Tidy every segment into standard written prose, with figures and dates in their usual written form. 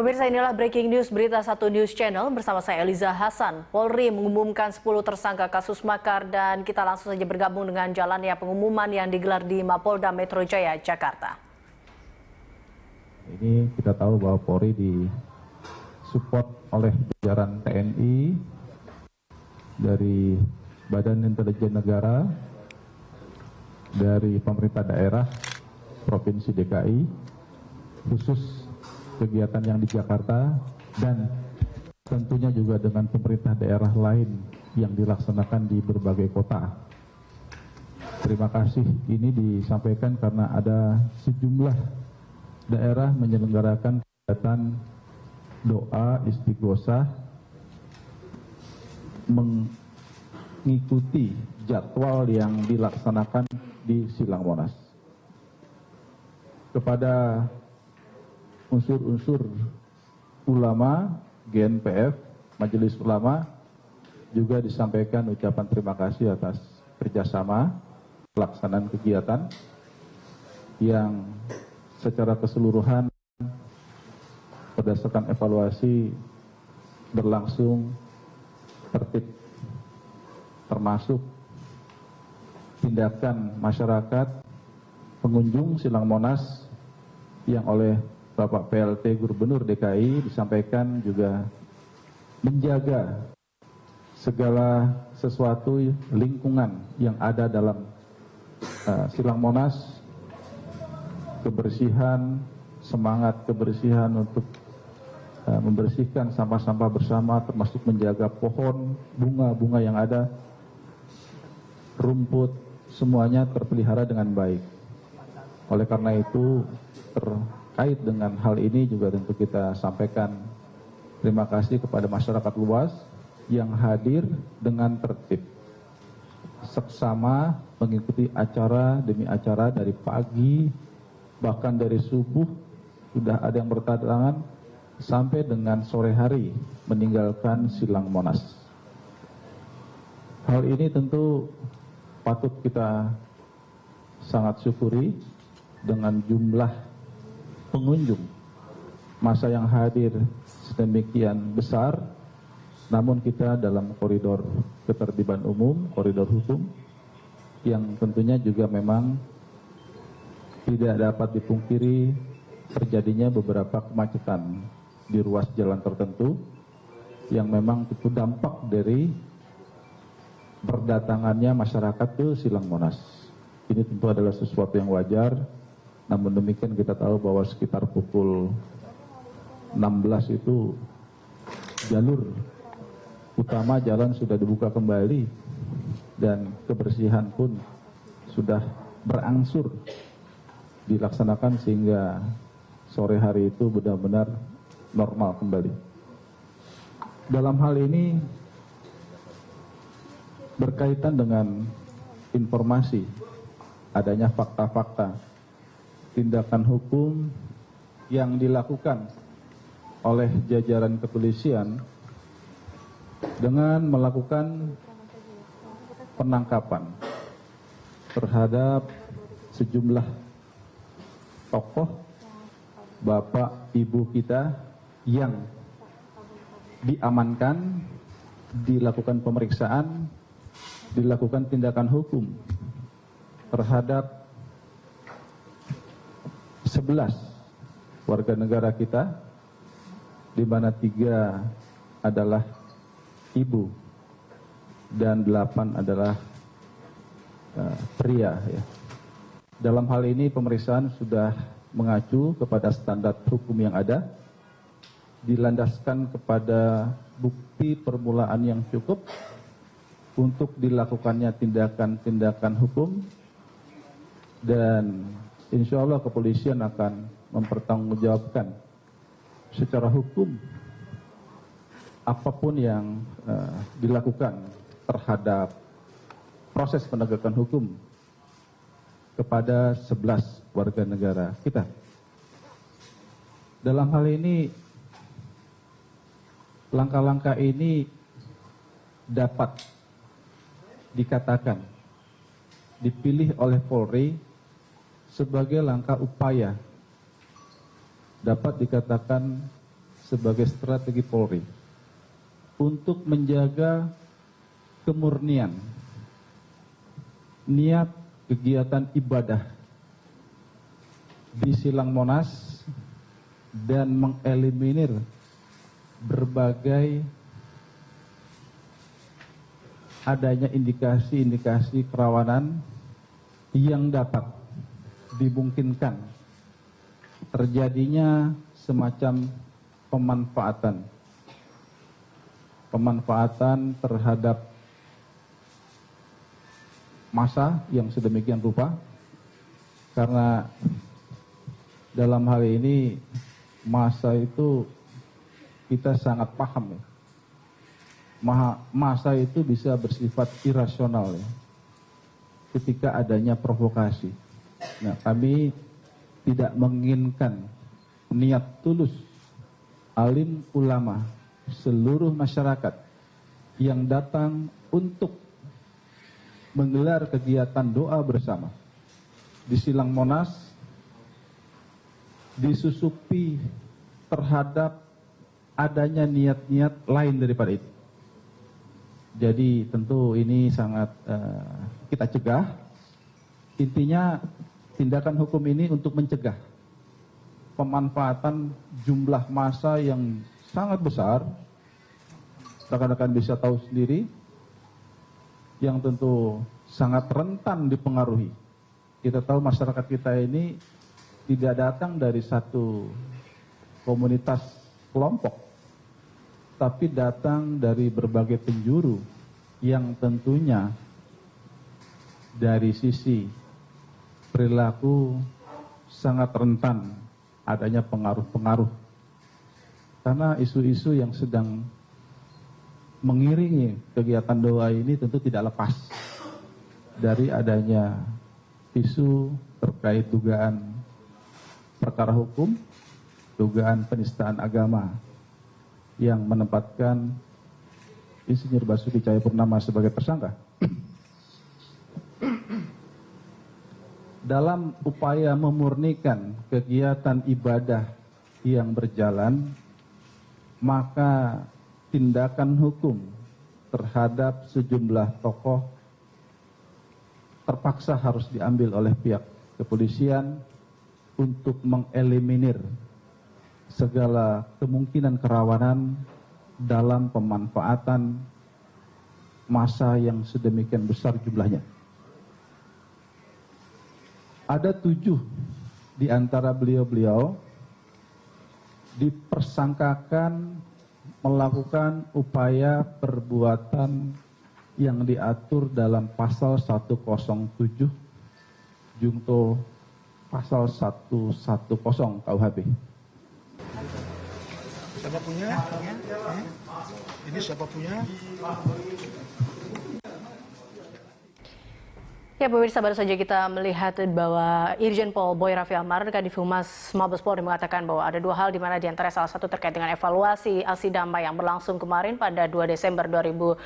Pemirsa, inilah breaking news berita Satu News Channel bersama saya Eliza Hasan. Polri mengumumkan 10 tersangka kasus makar dan kita langsung saja bergabung dengan jalannya pengumuman yang digelar di Mapolda Metro Jaya, Jakarta. Ini kita tahu bahwa Polri disupport oleh jajaran TNI, dari Badan Intelijen Negara, dari pemerintah daerah, Provinsi DKI, khusus kegiatan yang di Jakarta, dan tentunya juga dengan pemerintah daerah lain yang dilaksanakan di berbagai kota. Terima kasih ini disampaikan karena ada sejumlah daerah menyelenggarakan kegiatan doa istighosah mengikuti jadwal yang dilaksanakan di Silang Monas. Kepada unsur-unsur ulama, GNPF, Majelis Ulama, juga disampaikan ucapan terima kasih atas kerjasama pelaksanaan kegiatan yang secara keseluruhan berdasarkan evaluasi berlangsung tertib, termasuk tindakan masyarakat pengunjung Silang Monas yang oleh Bapak PLT Gubernur DKI disampaikan juga menjaga segala sesuatu lingkungan yang ada dalam Silang Monas, kebersihan, semangat kebersihan untuk membersihkan sampah-sampah bersama, termasuk menjaga pohon, bunga-bunga yang ada, rumput, semuanya terpelihara dengan baik. Oleh karena itu, terkait dengan hal ini juga tentu kita sampaikan terima kasih kepada masyarakat luas yang hadir dengan tertib, seksama mengikuti acara demi acara dari pagi, bahkan dari subuh sudah ada yang berdatangan sampai dengan sore hari meninggalkan Silang Monas. Hal ini tentu patut kita sangat syukuri dengan jumlah pengunjung, masa yang hadir sedemikian besar, namun kita dalam koridor ketertiban umum, koridor hukum, yang tentunya juga memang tidak dapat dipungkiri terjadinya beberapa kemacetan di ruas jalan tertentu yang memang itu dampak dari berdatangannya masyarakat ke Silang Monas. Ini tentu adalah sesuatu yang wajar, namun demikian kita tahu bahwa sekitar pukul 16 itu jalur utama jalan sudah dibuka kembali dan kebersihan pun sudah berangsur dilaksanakan sehingga sore hari itu benar-benar normal kembali. Dalam hal ini berkaitan dengan informasi adanya fakta-fakta tindakan hukum yang dilakukan oleh jajaran kepolisian dengan melakukan penangkapan terhadap sejumlah tokoh bapak ibu kita yang diamankan, dilakukan pemeriksaan, dilakukan tindakan hukum terhadap 11 warga negara kita, di mana 3 adalah ibu dan 8 adalah pria. Ya. Dalam hal ini pemeriksaan sudah mengacu kepada standar hukum yang ada, dilandaskan kepada bukti permulaan yang cukup untuk dilakukannya tindakan-tindakan hukum, dan insya Allah kepolisian akan mempertanggungjawabkan secara hukum apapun yang dilakukan terhadap proses penegakan hukum kepada 11 warga negara kita. Dalam hal ini, langkah-langkah ini dapat dikatakan dipilih oleh Polri sebagai langkah upaya, dapat dikatakan sebagai strategi Polri untuk menjaga kemurnian niat kegiatan ibadah di Silang Monas dan mengeliminir berbagai adanya indikasi-indikasi kerawanan yang dapat dimungkinkan terjadinya semacam pemanfaatan terhadap massa yang sedemikian rupa, karena dalam hal ini massa itu kita sangat paham ya. Massa itu bisa bersifat irasional ya, ketika adanya provokasi. Nah, kami tidak menginginkan niat tulus alim ulama seluruh masyarakat yang datang untuk menggelar kegiatan doa bersama di Silang Monas disusupi terhadap adanya niat-niat lain daripada itu. Jadi tentu ini sangat kita cegah. Intinya tindakan hukum ini untuk mencegah pemanfaatan jumlah massa yang sangat besar. Rekan-rekan bisa tahu sendiri, yang tentu sangat rentan dipengaruhi. Kita tahu masyarakat kita ini tidak datang dari satu komunitas kelompok, tapi datang dari berbagai penjuru yang tentunya dari sisi perilaku sangat rentan adanya pengaruh-pengaruh. Karena isu-isu yang sedang mengiringi kegiatan doa ini tentu tidak lepas dari adanya isu terkait dugaan perkara hukum, dugaan penistaan agama yang menempatkan Insinyur Basuki Cahayapurnama sebagai tersangka. Dalam upaya memurnikan kegiatan ibadah yang berjalan, maka tindakan hukum terhadap sejumlah tokoh terpaksa harus diambil oleh pihak kepolisian untuk mengeliminir segala kemungkinan kerawanan dalam pemanfaatan massa yang sedemikian besar jumlahnya. Ada 7 di antara beliau-beliau dipersangkakan melakukan upaya perbuatan yang diatur dalam pasal 107 Jungto pasal 110 KUHP. Siapa punya? Ini siapa punya? Ya pemirsa, baru saja kita melihat bahwa Irjen Pol Boy Raffi Amar, Kadif Humas Mabes Polri mengatakan bahwa ada 2 hal di mana diantara salah satu terkait dengan evaluasi aksi damai yang berlangsung kemarin pada 2 Desember 2016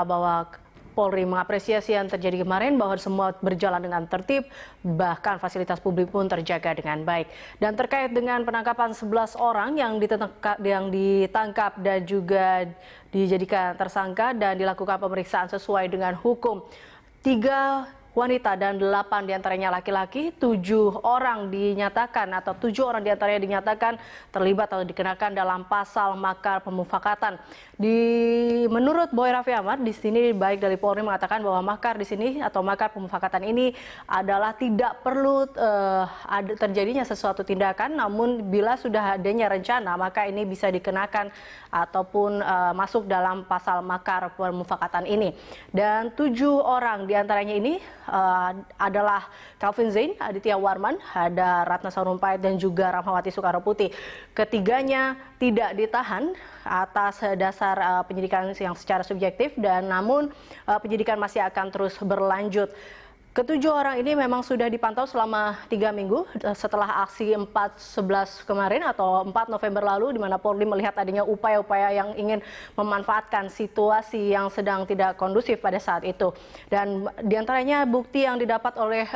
bahwa Polri mengapresiasi yang terjadi kemarin bahwa semua berjalan dengan tertib, bahkan fasilitas publik pun terjaga dengan baik. Dan terkait dengan penangkapan 11 orang yang ditangkap dan juga dijadikan tersangka dan dilakukan pemeriksaan sesuai dengan hukum. 3 wanita dan 8 diantaranya laki-laki, 7 orang dinyatakan atau 7 orang diantaranya dinyatakan terlibat atau dikenakan dalam pasal makar pemufakatan. Menurut Boy Raffi Amar di sini baik dari Polri mengatakan bahwa makar di sini atau makar pemufakatan ini adalah tidak perlu terjadinya sesuatu tindakan, namun bila sudah adanya rencana maka ini bisa dikenakan ataupun masuk dalam pasal makar pemufakatan ini. Dan 7 orang diantaranya ini adalah Calvin Zain, Aditya Warman, ada Ratna Sarumpait dan juga Rahmawati Soekarno Putri. Ketiganya tidak ditahan atas dasar penyidikan yang secara subjektif dan namun penyidikan masih akan terus berlanjut. Ketujuh orang ini memang sudah dipantau selama 3 minggu setelah aksi 4/11 kemarin atau 4 November lalu, di mana Polri melihat adanya upaya-upaya yang ingin memanfaatkan situasi yang sedang tidak kondusif pada saat itu. Dan diantaranya bukti yang didapat oleh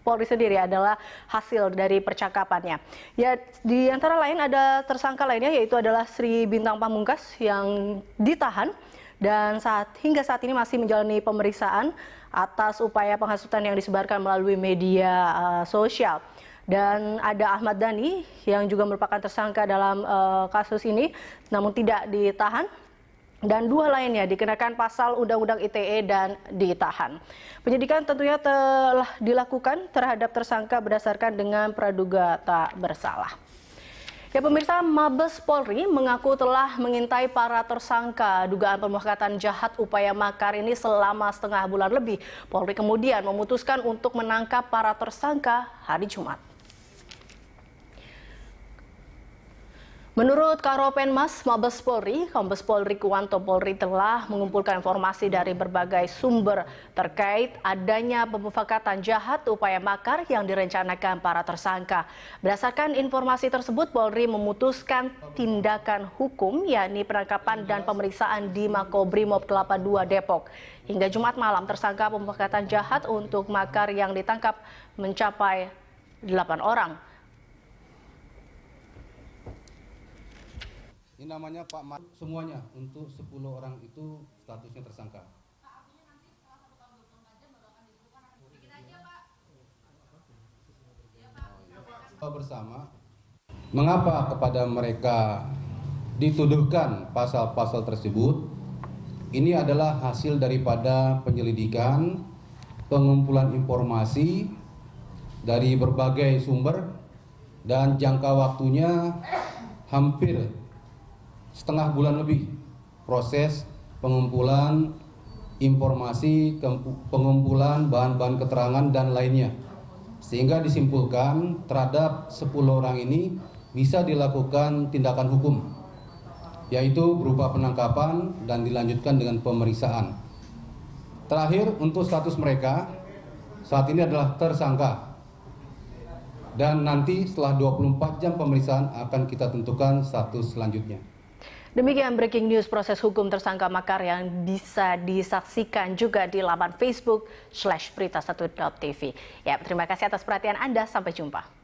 Polri sendiri adalah hasil dari percakapannya. Ya, di antara lain ada tersangka lainnya yaitu adalah Sri Bintang Pamungkas yang ditahan dan hingga saat ini masih menjalani pemeriksaan atas upaya penghasutan yang disebarkan melalui media sosial. Dan ada Ahmad Dhani yang juga merupakan tersangka dalam kasus ini namun tidak ditahan. Dan dua lainnya dikenakan pasal Undang-Undang ITE dan ditahan. Penyidikan tentunya telah dilakukan terhadap tersangka berdasarkan dengan praduga tak bersalah. Ya, pemirsa, Mabes Polri mengaku telah mengintai para tersangka dugaan pemufakatan jahat upaya makar ini selama setengah bulan lebih. Polri kemudian memutuskan untuk menangkap para tersangka hari Jumat. Menurut Karopenmas Mabes Polri, Kombes Pol Rikuwanto Polri telah mengumpulkan informasi dari berbagai sumber terkait adanya pemufakatan jahat upaya makar yang direncanakan para tersangka. Berdasarkan informasi tersebut, Polri memutuskan tindakan hukum yakni penangkapan dan pemeriksaan di Makobrimob Kelapa II Depok. Hingga Jumat malam, tersangka pemufakatan jahat untuk makar yang ditangkap mencapai 8 orang. Ini namanya Pak Mat, semuanya untuk 10 orang itu statusnya tersangka. Bersama, mengapa kepada mereka dituduhkan pasal-pasal tersebut? Ini adalah hasil daripada penyelidikan, pengumpulan informasi dari berbagai sumber dan jangka waktunya hampir setengah bulan lebih proses pengumpulan informasi, pengumpulan bahan-bahan keterangan dan lainnya. Sehingga disimpulkan terhadap 10 orang ini bisa dilakukan tindakan hukum, yaitu berupa penangkapan dan dilanjutkan dengan pemeriksaan. Terakhir, untuk status mereka saat ini adalah tersangka. Dan nanti setelah 24 jam pemeriksaan akan kita tentukan status selanjutnya. Demikian breaking news proses hukum tersangka makar yang bisa disaksikan juga di laman Facebook /berita1.tv. Ya, terima kasih atas perhatian Anda. Sampai jumpa.